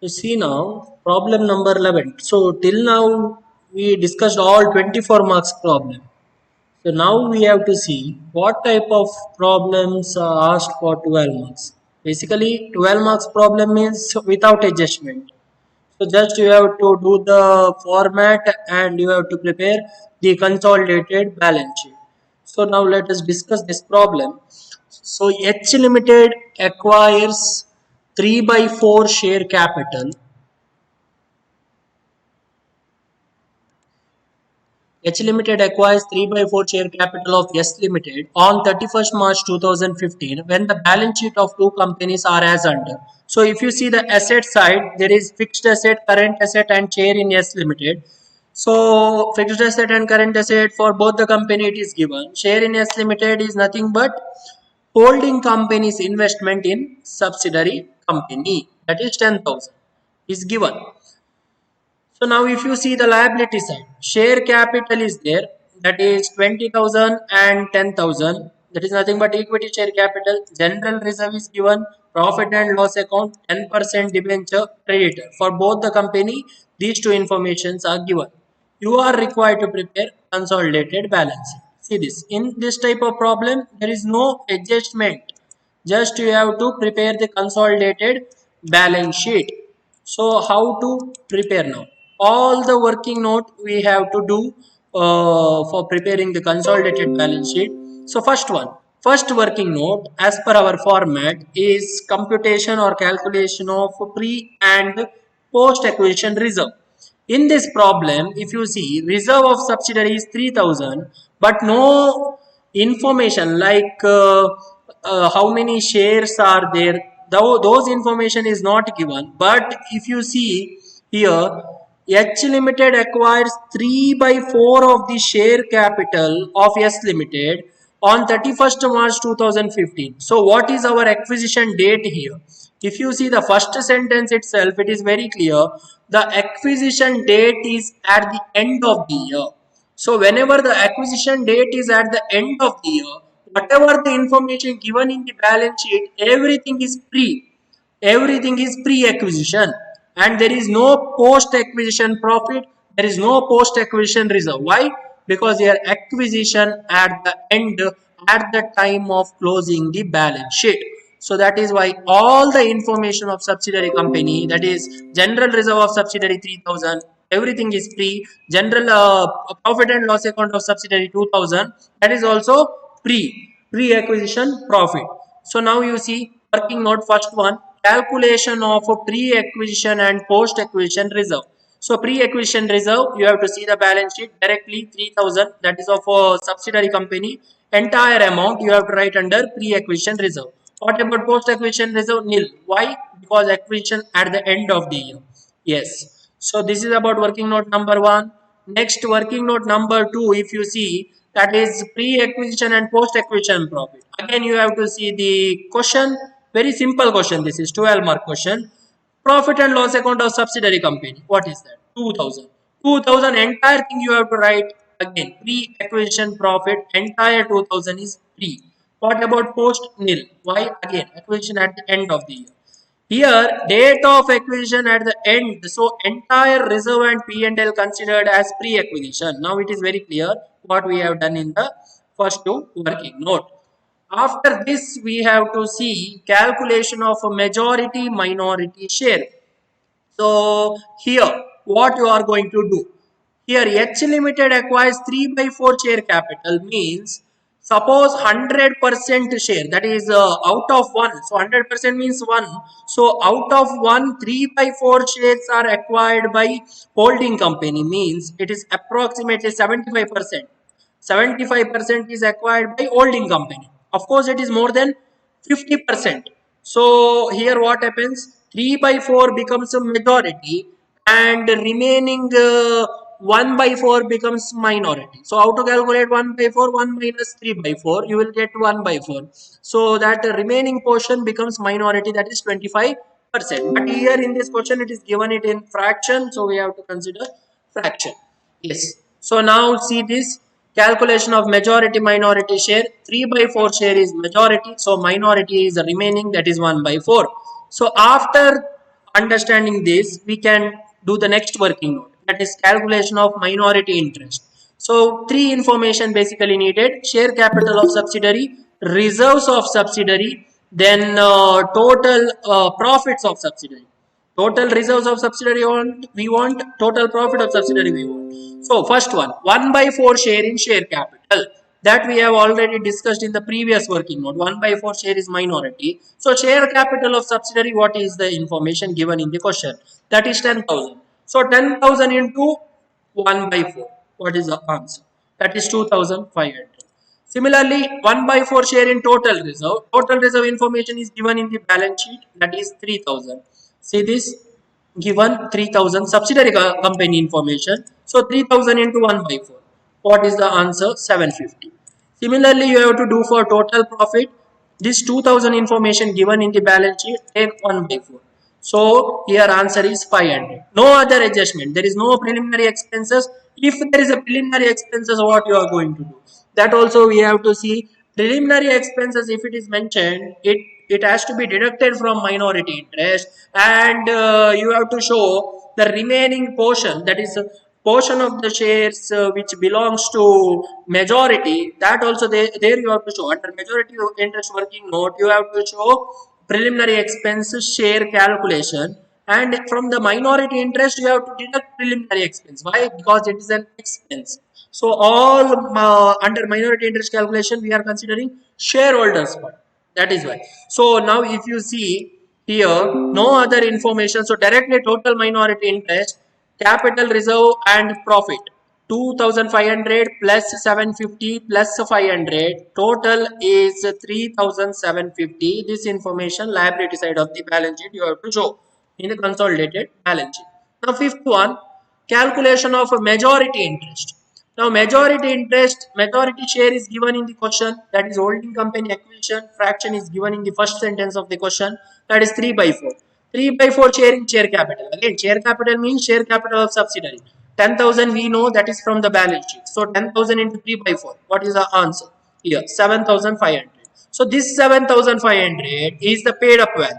You see now problem number 11. So till now we discussed all 24 marks problem. So now we have to see what type of problems are asked for 12 marks. Basically 12 marks problem means without adjustment. So just you have to do the format and you have to prepare the consolidated balance sheet. So now let us discuss this problem. So H Limited acquires 3 by 4 share capital. H Limited acquires 3 by 4 share capital of S Limited on 31st March 2015 when the balance sheet of two companies are as under. So if you see the asset side, there is fixed asset, current asset and share in S Limited. So fixed asset and current asset for both the company it is given. Share in S Limited is nothing but holding company's investment in subsidiary company, that is 10,000 is given. So now if you see the liability side, share capital is there, that is 20,000 and 10,000. That is nothing but equity share capital. General reserve is given, profit and loss account, 10% debenture creditor. For both the company, these two informations are given. You are required to prepare consolidated balance sheet. See this, in this type of problem, there is no adjustment. Just you have to prepare the consolidated balance sheet. So how to prepare now? All the working note we have to do for preparing the consolidated balance sheet. So first working note as per our format is computation or calculation of pre and post acquisition reserve. In this problem, if you see reserve of subsidiary is 3,000, but no information like how many shares are there, though those information is not given. But if you see here, H Limited acquires 3 by 4 of the share capital of S Limited on 31st March 2015. So what is our acquisition date here? If you see the first sentence itself, it is very clear. The acquisition date is at the end of the year. So whenever the acquisition date is at the end of the year, whatever the information given in the balance sheet, everything is pre-acquisition, and there is no post-acquisition profit, there is no post-acquisition reserve. Why? Because they are acquisition at the end, at the time of closing the balance sheet. So that is why all the information of subsidiary company, that is general reserve of subsidiary 3,000, everything is pre. General profit and loss account of subsidiary 2,000, that is also pre-acquisition profit. So now you see working note first one, calculation of a pre-acquisition and post-acquisition reserve. So pre-acquisition reserve, you have to see the balance sheet directly 3,000, that is of a subsidiary company. Entire amount you have to write under pre-acquisition reserve. What about post-acquisition reserve? Nil. Why? Because acquisition at the end of the year. Yes. So this is about working note number one. Next working note number two, if you see, that is pre-acquisition and post-acquisition profit. Again, you have to see the question. Very simple question. This is 12 mark question. Profit and loss account of subsidiary company. What is that? 2,000. 2,000 entire thing you have to write again. Pre-acquisition profit entire 2,000 is pre. What about post? Nil. Why? Again, acquisition at the end of the year. Here, date of acquisition at the end. So, entire reserve and P&L considered as pre-acquisition. Now, it is very clear what we have done in the first two working note. After this, we have to see calculation of a majority minority share. So here, what you are going to do? Here, H Limited acquires 3 by 4 share capital means suppose 100% share, that is out of 1. So 100% means 1. So out of 1, 3 by 4 shares are acquired by holding company means it is approximately 75%. 75% is acquired by holding company. Of course, it is more than 50%. So here what happens? 3 by 4 becomes a majority and remaining 1 by 4 becomes minority. So how to calculate 1 by 4? 1 minus 3 by 4, you will get 1 by 4. So that remaining portion becomes minority, that is 25%. But here in this question it is given it in fraction, so we have to consider fraction. Yes. So now see this calculation of majority minority share. 3 by 4 share is majority, so minority is the remaining, that is 1 by 4. So after understanding this, we can do the next working note, that is calculation of minority interest. So three information basically needed: share capital of subsidiary, reserves of subsidiary, then total profits of subsidiary. Total reserves of subsidiary we want, total profit of subsidiary we want. So first one, 1 by 4 share in share capital, that we have already discussed in the previous working note. 1 by 4 share is minority. So share capital of subsidiary, what is the information given in the question? That is 10,000. So 10,000 into 1 by 4, what is the answer? That is 2,500. Similarly, 1 by 4 share in total reserve. Total reserve information is given in the balance sheet, that is 3,000. See this, given 3,000 subsidiary company information. So 3,000 into 1 by 4. What is the answer? 750. Similarly, you have to do for total profit. This 2,000 information given in the balance sheet, take 1 by 4. So here answer is 500. No other adjustment. There is no preliminary expenses. If there is a preliminary expenses, what you are going to do? That also we have to see. Preliminary expenses, if it is mentioned, it has to be deducted from minority interest, and you have to show the remaining portion, that is portion of the shares which belongs to majority. That also there you have to show under majority interest working note. You have to show preliminary expenses share calculation, and from the minority interest you have to deduct preliminary expense. Why? Because it is an expense. So all under minority interest calculation we are considering shareholders part. That is why. So now if you see here, no other information. So directly total minority interest, capital reserve and profit. 2,500 plus 750 plus 500. Total is 3,750. This information liability side of the balance sheet you have to show in the consolidated balance sheet. Now fifth one, calculation of a majority interest. Now majority interest, majority share is given in the question, that is holding company acquisition. Fraction is given in the first sentence of the question, that is 3 by 4. 3 by 4 share in share capital. Again, share capital means share capital of subsidiary. 10,000 we know, that is from the balance sheet. So 10,000 into 3 by 4. What is the answer? Here 7,500. So this 7,500 is the paid up value.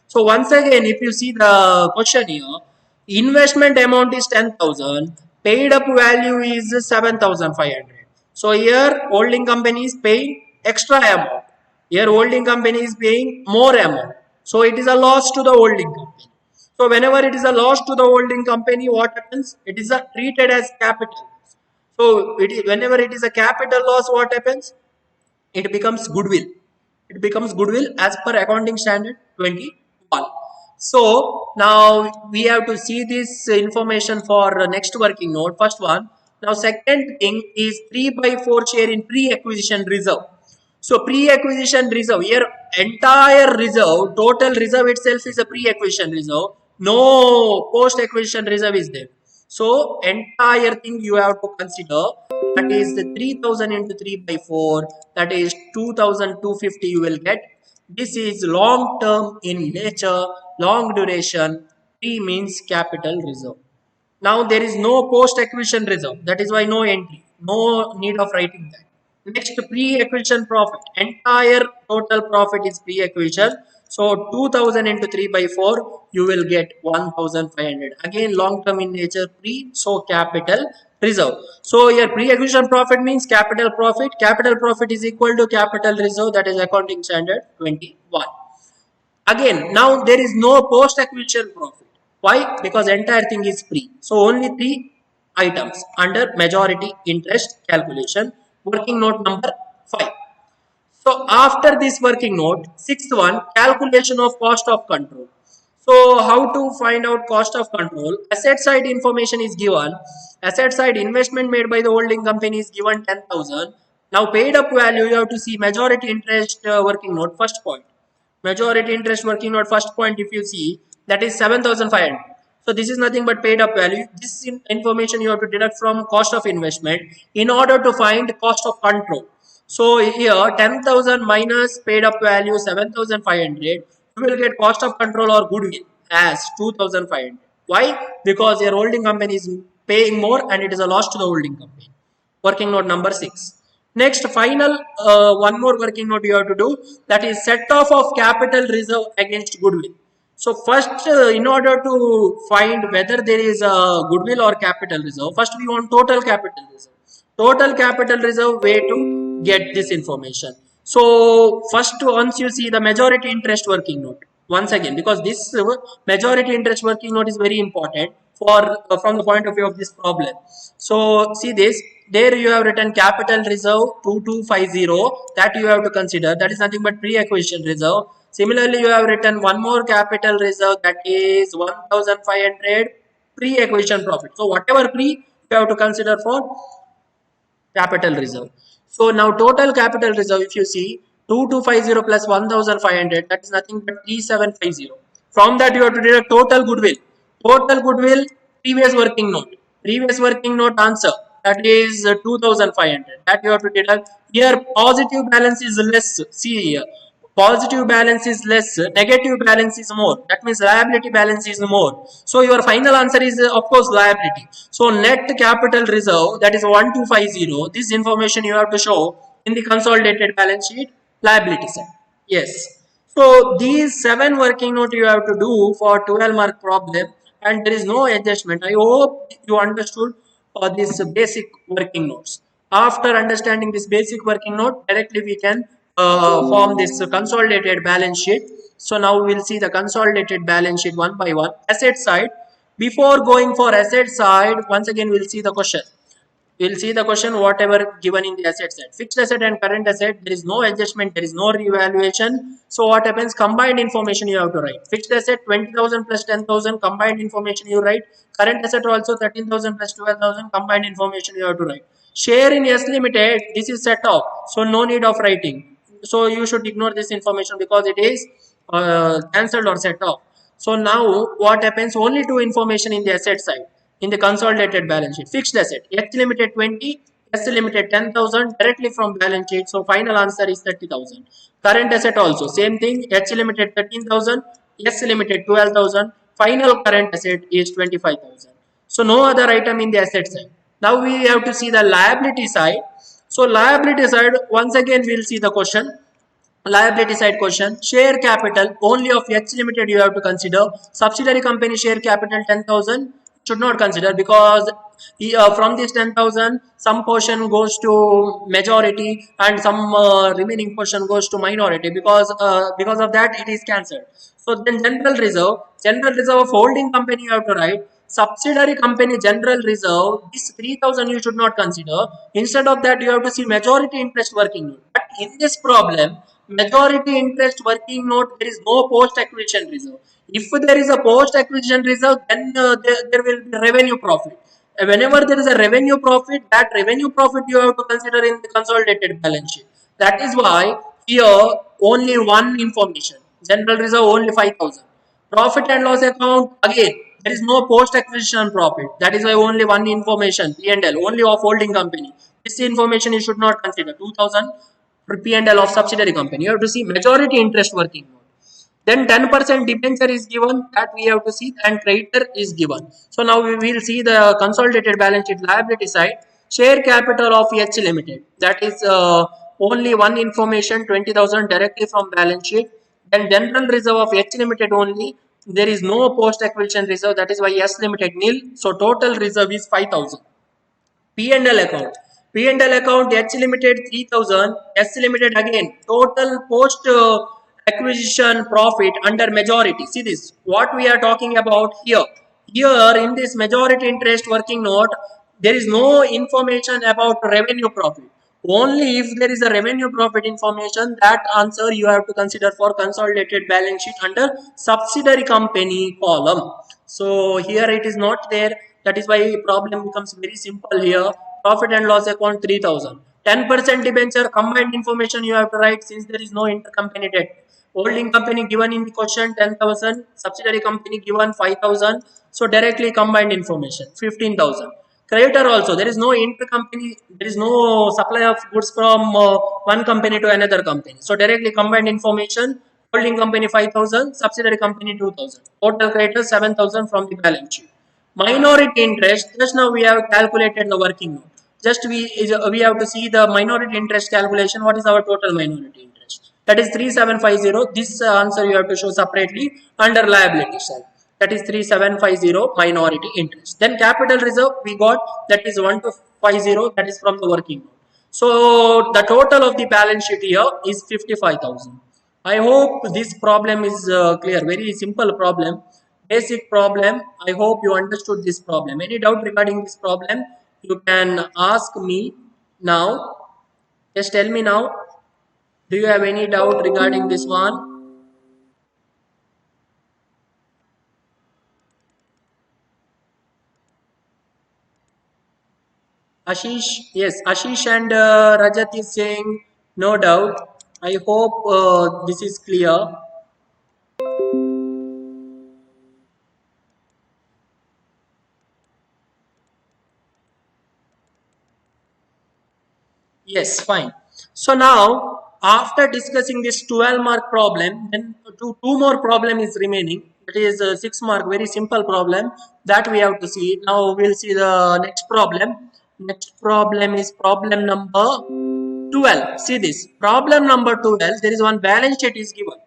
So once again, if you see the question here, investment amount is 10,000, paid up value is 7,500. So here holding company is paying extra amount. Here holding company is paying more amount. So it is a loss to the holding company. So whenever it is a loss to the holding company, what happens? It is treated as capital. So whenever it is a capital loss, what happens? It becomes goodwill. It becomes goodwill as per accounting standard 21. So now we have to see this information for next working note. First one. Now second thing is 3 by 4 share in pre-acquisition reserve. So pre-acquisition reserve, here entire reserve, total reserve itself is a pre-acquisition reserve. No post-acquisition reserve is there. So entire thing you have to consider, that is the 3,000 into 3 by 4, that is 2,250 you will get. This is long term in nature, long duration. P means capital reserve. Now there is no post acquisition reserve, that is why no entry, no need of writing that. Next, pre-acquisition profit. Entire total profit is pre-acquisition. So 2,000 into 3 by 4, you will get 1,500. Again, long term in nature, pre, so capital reserve. So here pre-acquisition profit means capital profit. Capital profit is equal to capital reserve, that is accounting standard 21. Again, now there is no post-acquisition profit. Why? Because entire thing is free. So only three items under majority interest calculation. Working note number 5. So after this working note, sixth one, calculation of cost of control. So how to find out cost of control? Asset side information is given. Asset side investment made by the holding company is given 10,000. Now paid up value, you have to see majority interest working note, first point. Majority interest working note, first point, if you see, that is 7,500. So this is nothing but paid up value. This information you have to deduct from cost of investment in order to find cost of control. So here 10,000 minus paid up value 7,500, you will get cost of control or goodwill as 2,500. Why? Because your holding company is paying more and it is a loss to the holding company. Working note number 6. Next, final one more working note you have to do, that is set off of capital reserve against goodwill. So first, in order to find whether there is a goodwill or capital reserve, first we want total capital reserve. Total capital reserve way to get this information. So first, once you see the majority interest working note, once again, because this majority interest working note is very important for from the point of view of this problem. So see this, there you have written capital reserve 2250, that you have to consider, that is nothing but pre-acquisition reserve. Similarly, you have written one more capital reserve, that is 1500 pre-acquisition profit. So whatever pre, you have to consider for capital reserve. So now total capital reserve, if you see 2250 plus 1500, that is nothing but 3750. From that you have to deduct total goodwill. Total goodwill, previous working note. Previous working note answer, that is 2500. That you have to deduct. Here positive balance is less. See here. Positive balance is less, negative balance is more. That means liability balance is more. So your final answer is of course liability. So net capital reserve, that is 1250. This information you have to show in the consolidated balance sheet liability side. Yes. So these 7 working note you have to do for 12 mark problem, and there is no adjustment. I hope you understood this basic working notes. After understanding this basic working note, directly we can form this consolidated balance sheet. So now we will see the consolidated balance sheet one by one. Asset side. Before going for asset side, once again we will see the question. We will see the question whatever given in the asset side. Fixed asset and current asset, there is no adjustment, there is no revaluation. So what happens? Combined information you have to write. Fixed asset 20,000 plus 10,000, combined information you write. Current asset also 13,000 plus 12,000, combined information you have to write. Share in S Limited, this is set off, so no need of writing. So you should ignore this information because it is cancelled or set off. So now what happens? Only 2 information in the asset side in the consolidated balance sheet. Fixed asset H Limited 20, S Limited 10,000 directly from balance sheet. So final answer is 30,000. Current asset also same thing. H Limited 13,000, S Limited 12,000. Final current asset is 25,000. So no other item in the asset side. Now we have to see the liability side. So liability side, once again we'll see the question. Liability side question. Share capital only of H Limited you have to consider. Subsidiary company share capital 10,000 should not consider, because from this 10,000 some portion goes to majority and some remaining portion goes to minority, because of that it is cancelled. So then general reserve of holding company you have to write. Subsidiary company general reserve, this 3,000 you should not consider. Instead of that you have to see majority interest working note. But in this problem, majority interest working note, there is no post acquisition reserve. If there is a post acquisition reserve, then there will be revenue profit. Whenever there is a revenue profit, that revenue profit you have to consider in the consolidated balance sheet. That is why here only one information. General reserve only 5,000. Profit and loss account, again there is no post acquisition profit. That is why only one information, P&L only of holding company. This information you should not consider. 2,000 for P&L of subsidiary company. You have to see majority interest working note. Then 10% debenture is given, that we have to see, and creditor is given. So now we will see the consolidated balance sheet liability side. Share capital of H Limited, that is only one information, 20,000 directly from balance sheet. Then general reserve of H Limited only, there is no post acquisition reserve, that is why S Limited nil. So total reserve is 5,000. P&L account. P&L account H Limited 3,000, S Limited again total post acquisition profit under majority. See this, what we are talking about here. Here in this majority interest working note, there is no information about revenue profit. Only if there is a revenue profit information, that answer you have to consider for consolidated balance sheet under subsidiary company column. So here it is not there. That is why problem becomes very simple here. Profit and loss account 3,000. 10% debenture, combined information you have to write since there is no intercompany debt. Holding company given in the question 10,000. Subsidiary company given 5,000. So directly combined information 15,000. Creditor also, there is no intercompany, there is no supply of goods from one company to another company. So directly combined information, holding company 5,000, subsidiary company 2,000. Total creditor 7,000 from the balance sheet. Minority interest, just now we have calculated the working note. Just we have to see the minority interest calculation. What is our total minority interest? That is 3750. This answer you have to show separately under liability side. That is 3750 minority interest. Then capital reserve we got, that is 1250, that is from the working note. So the total of the balance sheet here is 55,000. I hope this problem is clear. Very simple problem, basic problem. I hope you understood this problem. Any doubt regarding this problem, you can ask me now. Just tell me now. Do you have any doubt regarding this one? Ashish, yes, Ashish and Rajat is saying no doubt. I hope this is clear. Yes, fine. So now, after discussing this 12 mark problem, then two more problem is remaining. That is 6 mark, very simple problem that we have to see. Now we'll see the next problem. Next problem is problem number 12. See this. Problem number 12, there is one balance sheet is given.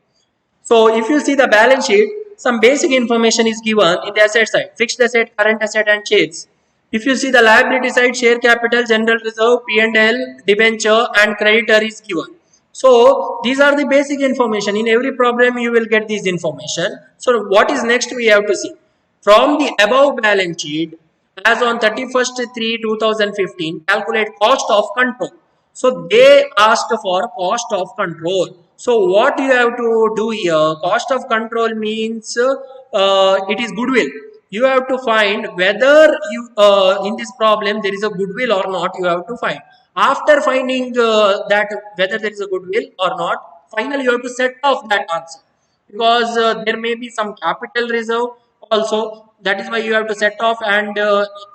So if you see the balance sheet, some basic information is given in the asset side, fixed asset, current asset and shares. If you see the liability side, share capital, general reserve, P&L, debenture and creditor is given. So these are the basic information. In every problem you will get this information. So what is next we have to see. From the above balance sheet, as on 31st 3 2015, calculate cost of control. So they asked for cost of control. So what you have to do here, cost of control means it is goodwill. You have to find whether you in this problem there is a goodwill or not. You have to find. After finding that whether there is a goodwill or not, finally you have to set off that answer, because there may be some capital reserve also. That is why you have to set off, and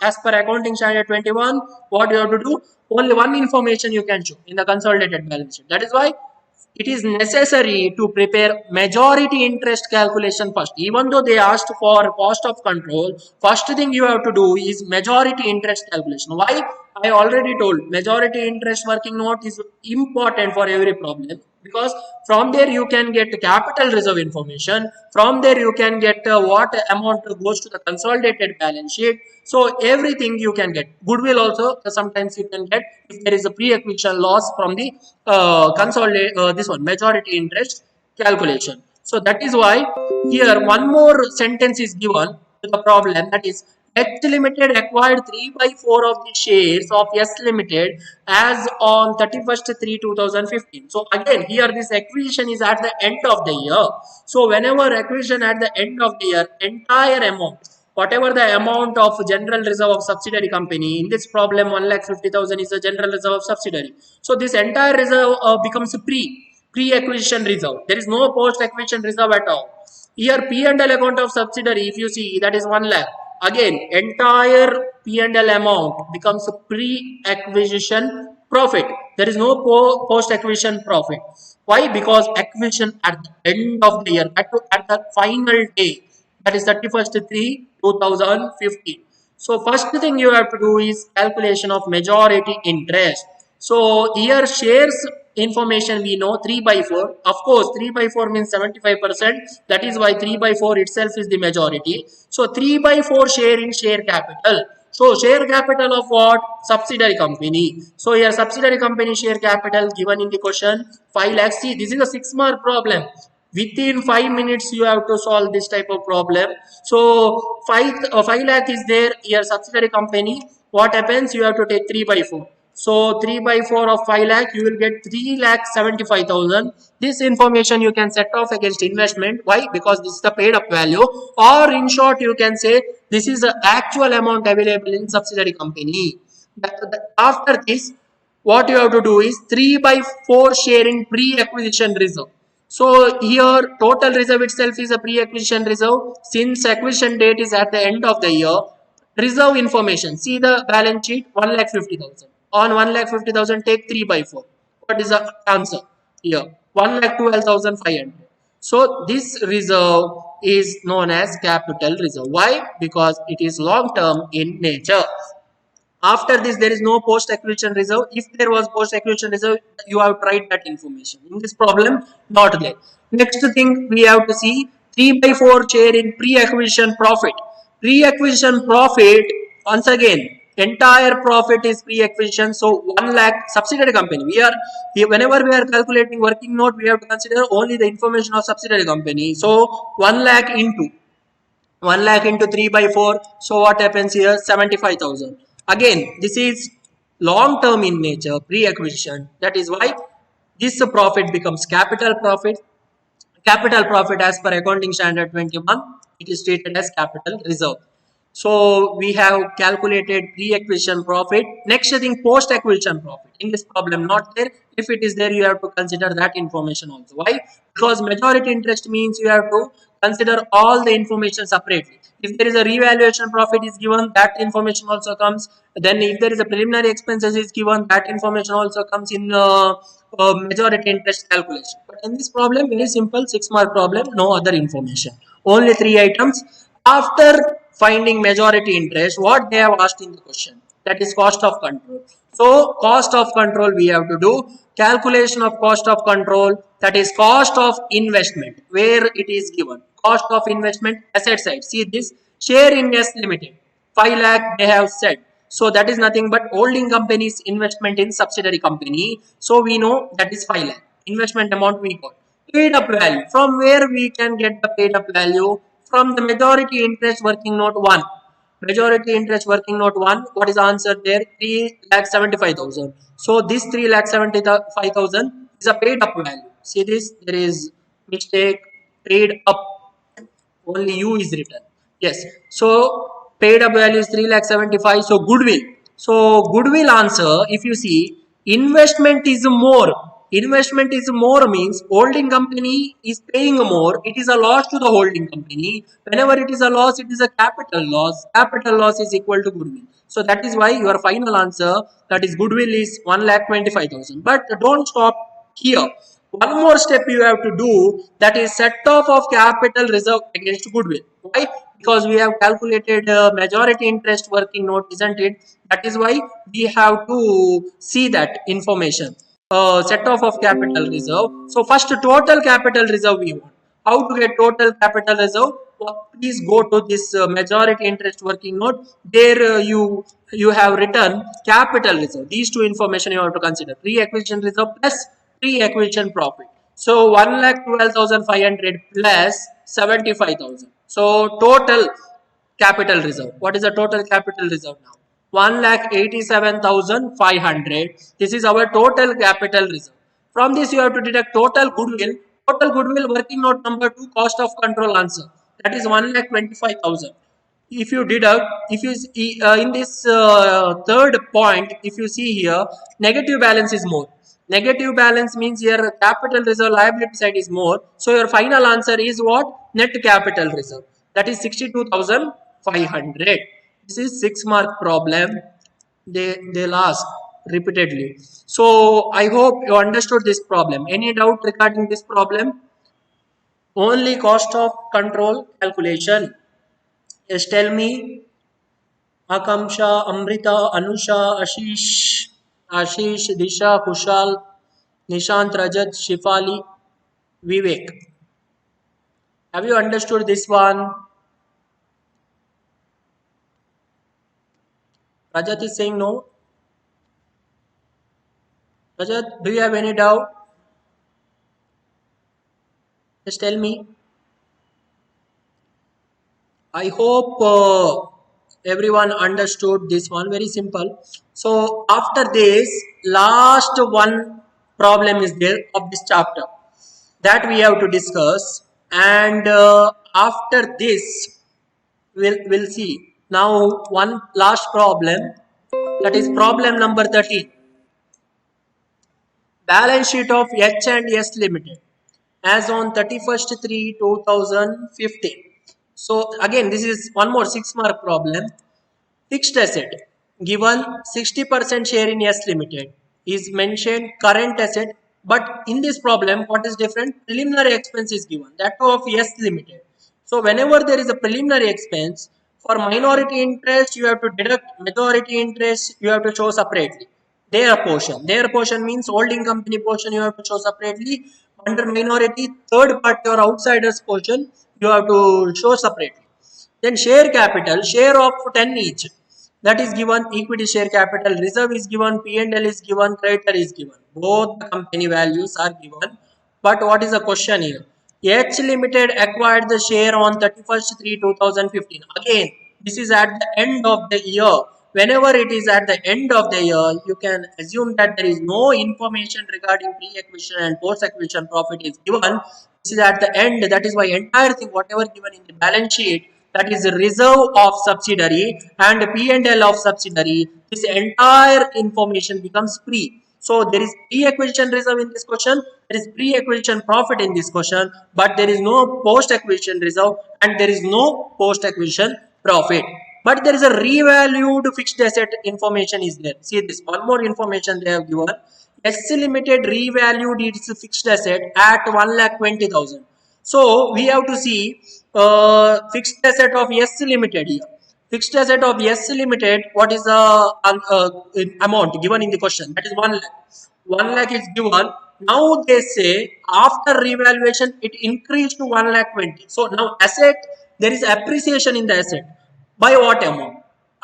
as per accounting standard 21, what you have to do, only one information you can show in the consolidated balance sheet. That is why it is necessary to prepare majority interest calculation first. Even though they asked for cost of control, first thing you have to do is majority interest calculation. Why? I already told, majority interest working note is important for every problem, because from there you can get capital reserve information. From there you can get what amount goes to the consolidated balance sheet. So everything you can get. Goodwill also sometimes you can get if there is a pre-acquisition loss from the this one majority interest calculation. So that is why here one more sentence is given to the problem, that is H Limited acquired 3 by 4 of the shares of S Limited as on 31st 3 2015. So again here this acquisition is at the end of the year. So whenever acquisition at the end of the year, entire amount, whatever the amount of general reserve of subsidiary company, in this problem 1,50,000 is the general reserve of subsidiary. So this entire reserve becomes pre-acquisition reserve. There is no post-acquisition reserve at all. Here P&L account of subsidiary, if you see, that is 1 lakh. Again, entire P&L amount becomes pre-acquisition profit. There is no post-acquisition profit. Why? Because acquisition at the end of the year, at the final day, that is 31st 3 2015. So first thing you have to do is calculation of majority interest. So here shares information we know 3 by 4. Of course 3 by 4 means 75%. That is why 3 by 4 itself is the majority. So 3 by 4 share in share capital. So share capital of what? Subsidiary company. So here subsidiary company share capital given in the question 5 lakhs. See, this is a 6 mark problem. Within 5 minutes you have to solve this type of problem. So 5 lakh is there here, subsidiary company. What happens? You have to take 3 by 4. So 3 by 4 of 5 lakh, you will get 3,75,000. This information you can set off against investment. Why? Because this is the paid up value, or in short you can say this is the actual amount available in subsidiary company. After this, what you have to do is 3 by 4 share in pre-acquisition reserve. So here total reserve itself is a pre-acquisition reserve. Since acquisition date is at the end of the year, reserve information, see the balance sheet 1,50,000. On 1,50,000 take 3 by 4. What is the answer here? 1,12,500. So this reserve is known as capital reserve. Why? Because it is long term in nature. After this, there is no post acquisition reserve. If there was post acquisition reserve, you have tried that information. In this problem, not there. Next thing we have to see 3 by 4 share in pre acquisition profit. Pre acquisition profit, once again, entire profit is pre acquisition. So 1 lakh subsidiary company. Whenever we are calculating working note, we have to consider only the information of subsidiary company. So 1 lakh into 1 lakh into 3 by 4. So what happens here? 75,000. Again, this is long term in nature, pre-acquisition. That is why this profit becomes capital profit. Capital profit as per accounting standard 21, it is treated as capital reserve. So we have calculated pre-acquisition profit. Next thing, post-acquisition profit. In this problem, not there. If it is there, you have to consider that information also. Why? Because majority interest means you have to consider all the information separately. If there is a revaluation profit is given, that information also comes. Then if there is a preliminary expenses is given, that information also comes in majority interest calculation. But in this problem, very simple 6-mark problem, no other information. Only 3 items. After finding majority interest, what they have asked in the question, that is cost of control. So cost of control we have to do calculation of cost of control, that is cost of investment, where it is given cost of investment asset side. See this share in S Limited 5 lakh they have said. So that is nothing but holding company's investment in subsidiary company. So we know that is 5 lakh investment amount we got. Paid up value, from where we can get the paid up value? From the majority interest working note 1. Majority interest working note 1. What is the answer there? 3,75,000. So this 3,75,000 is a paid up value. See this, there is mistake, paid up. Only U is written. Yes. So paid up value is 3,75,000. So goodwill. So goodwill answer, if you see, investment is more. Investment is more means holding company is paying more. It is a loss to the holding company. Whenever it is a loss, it is a capital loss. Capital loss is equal to goodwill. So that is why your final answer, that is goodwill, is 1,25,000. But don't stop here. One more step you have to do, that is set off of capital reserve against goodwill. Why? Because we have calculated majority interest working note, isn't it? That is why we have to see that information. Set off of capital reserve. So first total capital reserve we want. How to get total capital reserve? Please go to this majority interest working note. There you have written capital reserve. These two information you have to consider. Pre-acquisition reserve plus pre-acquisition profit. So 1,12,500 plus 75,000. So total capital reserve. What is the total capital reserve now? 1,87,500. This is our total capital reserve. From this you have to deduct total goodwill. Total goodwill working note number 2, cost of control answer. That is 1,25,000. If you deduct, if you in this third point, if you see here, negative balance is more. Negative balance means your capital reserve liability side is more. So your final answer is what? Net capital reserve. That is 62,500. This is 6-mark problem. They'll ask repeatedly. So I hope you understood this problem. Any doubt regarding this problem? Only cost of control calculation. Yes, tell me. Akamsha, Amrita, Anusha, Ashish, Disha, Kushal, Nishant, Rajat, Shifali, Vivek. Have you understood this one? Rajat is saying no. Rajat, do you have any doubt? Just tell me. I hope everyone understood this one. Very simple. So after this, last one problem is there of this chapter that we have to discuss, and after this we'll see now one last problem, that is problem number 13. Balance sheet of H&S Limited as on 31st/3/2015. So again, this is one more 6-mark problem. Fixed asset given 60% share in S Limited is mentioned current asset, but in this problem what is different? Preliminary expense is given, that too of S Limited. So whenever there is a preliminary expense, For minority interest, you have to deduct majority interest, you have to show separately. Their portion means holding company portion you have to show separately. Under minority, third party or outsiders portion you have to show separately. Then share capital, share of 10 each. That is given, equity share capital, reserve is given, P&L is given, creditor is given. Both the company values are given. But what is the question here? H Limited acquired the share on 31st 3 2015. Again, this is at the end of the year. Whenever it is at the end of the year, you can assume that there is no information regarding pre-acquisition and post-acquisition profit is given. This is at the end. That is why entire thing, whatever given in the balance sheet, that is reserve of subsidiary and P&L of subsidiary, this entire information becomes pre. So there is pre-acquisition reserve in this question, there is pre-acquisition profit in this question, but there is no post-acquisition reserve and there is no post-acquisition profit. But there is a revalued fixed asset information is there. See this, one more information they have given. SC Limited revalued its fixed asset at 1,20,000. So we have to see fixed asset of SC Limited here. Fixed asset of SC Limited, what is the amount given in the question? That is 1 lakh. 1 lakh is given. Now they say after revaluation it increased to 1,20,000. So now asset, there is appreciation in the asset. By what amount?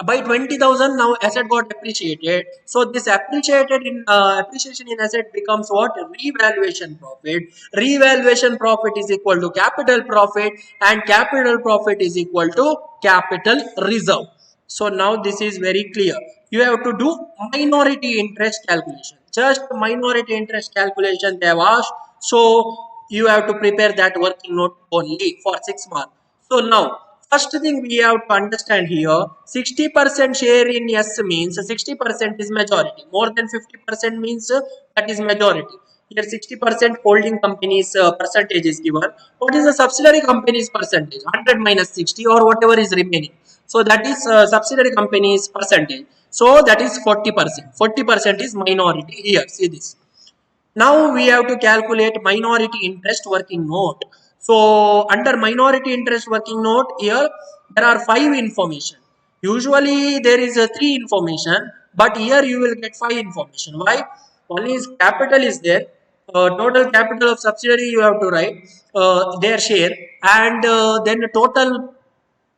By 20,000 now asset got appreciated. So this appreciated in appreciation in asset becomes what? Revaluation profit. Revaluation profit is equal to capital profit and capital profit is equal to capital reserve. So now this is very clear. You have to do minority interest calculation. Just minority interest calculation they have asked. So you have to prepare that working note only for 6 marks. So now first thing we have to understand here, 60% share in S means 60% is majority. More than 50% means that is majority. Here 60% holding company's percentage is given. What is the subsidiary company's percentage? 100 minus 60 or whatever is remaining. So that is subsidiary company's percentage. So that is 40%. 40% is minority here. See this. Now we have to calculate minority interest working note. So under minority interest working note here there are 5 information. Usually there is a 3 information, but here you will get 5 information. Why? One is capital is there. Total capital of subsidiary you have to write their share, and then total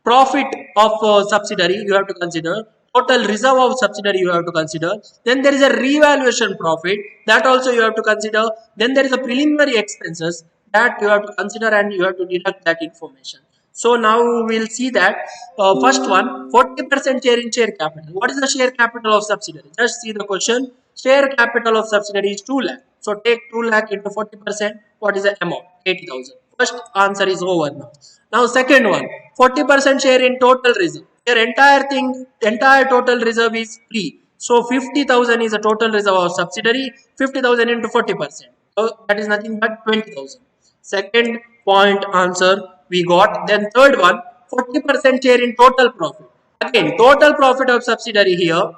profit of subsidiary you have to consider, total reserve of subsidiary you have to consider, then there is a revaluation profit that also you have to consider, then there is a preliminary expenses that you have to consider and you have to deduct that information. So now we will see that first one, 40% share in share capital. What is the share capital of subsidiary? Just see the question. Share capital of subsidiary is 2 lakh. So take 2 lakh into 40%. What is the amount? 80,000. First answer is over now. Now second one, 40% share in total reserve. Your entire thing, entire total reserve is free. So 50,000 is a total reserve of subsidiary. 50,000 into 40%. So that is nothing but 20,000. Second point answer we got. Then third one, 40% share in total profit. Again, total profit of subsidiary here,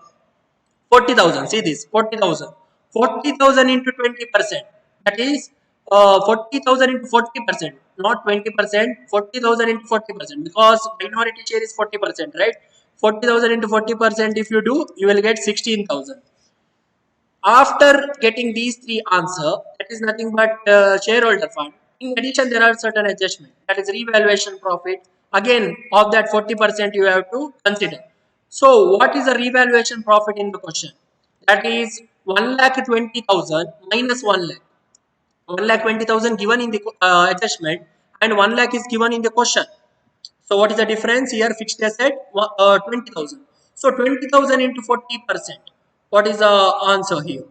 40,000. See this, 40,000. 40,000 into 20%. That is 40,000 into 40%, not 20%. 40,000 into 40%, because minority share is 40%, right? 40,000 into 40%, if you do, you will get 16,000. After getting these 3 answer, that is nothing but shareholder fund. In addition, there are certain adjustments. That is revaluation profit. Again, of that 40% you have to consider. So, what is the revaluation profit in the question? That is 1,20,000 minus 1 lakh. 1,20,000 given in the adjustment and 1 lakh is given in the question. So what is the difference here? Fixed asset 20,000. So 20,000 into 40%. What is the answer here?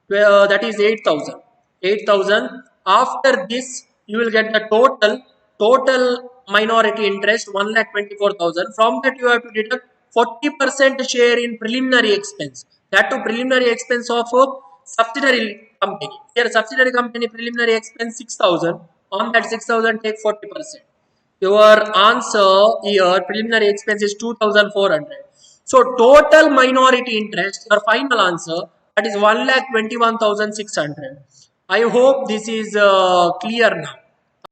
That is 8,000. 8,000. After this, you will get the total minority interest 1,24,000. From that, you have to deduct 40% share in preliminary expense. That to preliminary expense of a subsidiary company. Here, subsidiary company preliminary expense 6,000. On that 6,000, take 40%. Your answer here, preliminary expense is 2,400. So total minority interest, your final answer, that is 1,21,600. I hope this is clear now.